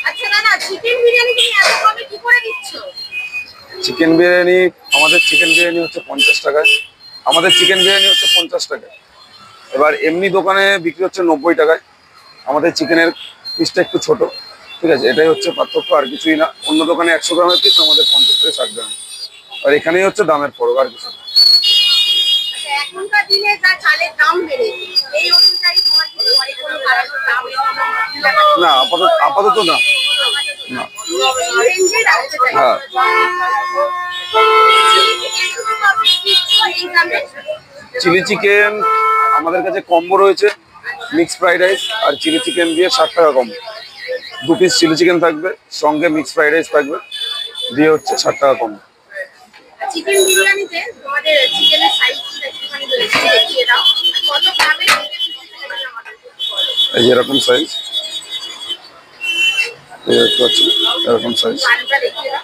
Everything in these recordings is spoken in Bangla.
আচ্ছা দাদা, চিকেন বিরিয়ানি তুমি এত কমে কি করে দিচ্ছ? চিকেন বিরিয়ানি, আমাদের চিকেন বিরিয়ানি হচ্ছে 50 টাকায়। আমাদের চিকেন বিরিয়ানি হচ্ছে 50 টাকায়। এবার এমনি দোকানে বিক্রি হচ্ছে 90 টাকায়। আমাদের চিকেনের পিসটা একটু ছোট, ঠিক আছে, এটাই হচ্ছে পার্থক্য, আর কিছুই না। অন্য দোকানে 100 গ্রামের পিস, আমাদের 50 থেকে 60 গ্রাম। আর এখানেই হচ্ছে দামের ফরক, আর কিছু না। আচ্ছা, এখনকার দিনে যা চালের দাম বেড়েছে, এই অনুযায়ী তোমার কি ঘরে কোনো বাড়ানোর দাম না, আপাতত আপাতত না। না। এই রেঞ্জে রাখতে চাই। হ্যাঁ। এই দামে চিলি চিকেন আমাদের কাছে কম্বো রয়েছে, মিক্স ফ্রাইড রাইস আর চিলি চিকেন দিয়ে 60 টাকা কম্বো। 2 পিস চিলি চিকেন থাকবে, সঙ্গে মিক্স ফ্রাইড রাইস থাকবে, দিয়ে হচ্ছে 60 টাকা কম্বো। চিকেন বিরিয়ানিতে তোমাদের চিকেনের সাইজটা একটুখানি দেখিয়ে দাও, আর কত দামে এই যে এরকম সাইজ, এই দেখতে পাচ্ছেন এরকম সাইজ। পানটা দেখিয়ে দাও।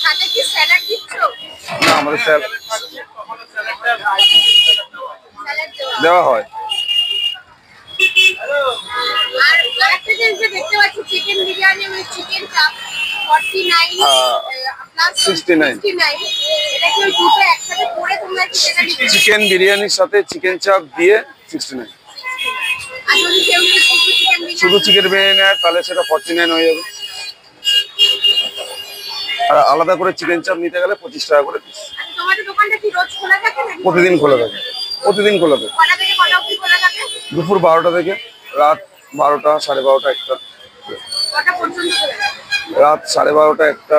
সাথে কি স্যালাড দিচ্ছ? না, আমাদের স্যালাড দেওয়া হয়। আর আরেকটা জিনিস যে দেখতে পাচ্ছি, চিকেন বিরিয়ানি উইথ চিকেন চাপ 49 প্লাস 69। 69, এটা কি ওই দুটো একসাথে করে তোমরা কি সেটা দিচ্ছ? চিকেন বিরিয়ানির সাথে চিকেন চাপ দিয়ে 69। আর যদি কেউ শুধু চিকেন শুধু চিকেন বিরিয়ানি নেয় তাহলে সেটা 49 হয়ে যাবে। আর আলাদা করে চিকেন চাপ নিতে গেলে 25 টাকা করে পিস। আচ্ছা, তোমাদের দোকানটা কি রোজ খোলা থাকে নাকি প্রতিদিন খোলা থাকে, প্রতিদিন খোলা থাকে। কটা থেকে কটা অবধি খোলা থাকে? দুপুর 12টা থেকে রাত 12টা, 12:30, 1টা। কটা পর্যন্ত খোলা থাকে? রাত 12:30, 1টা।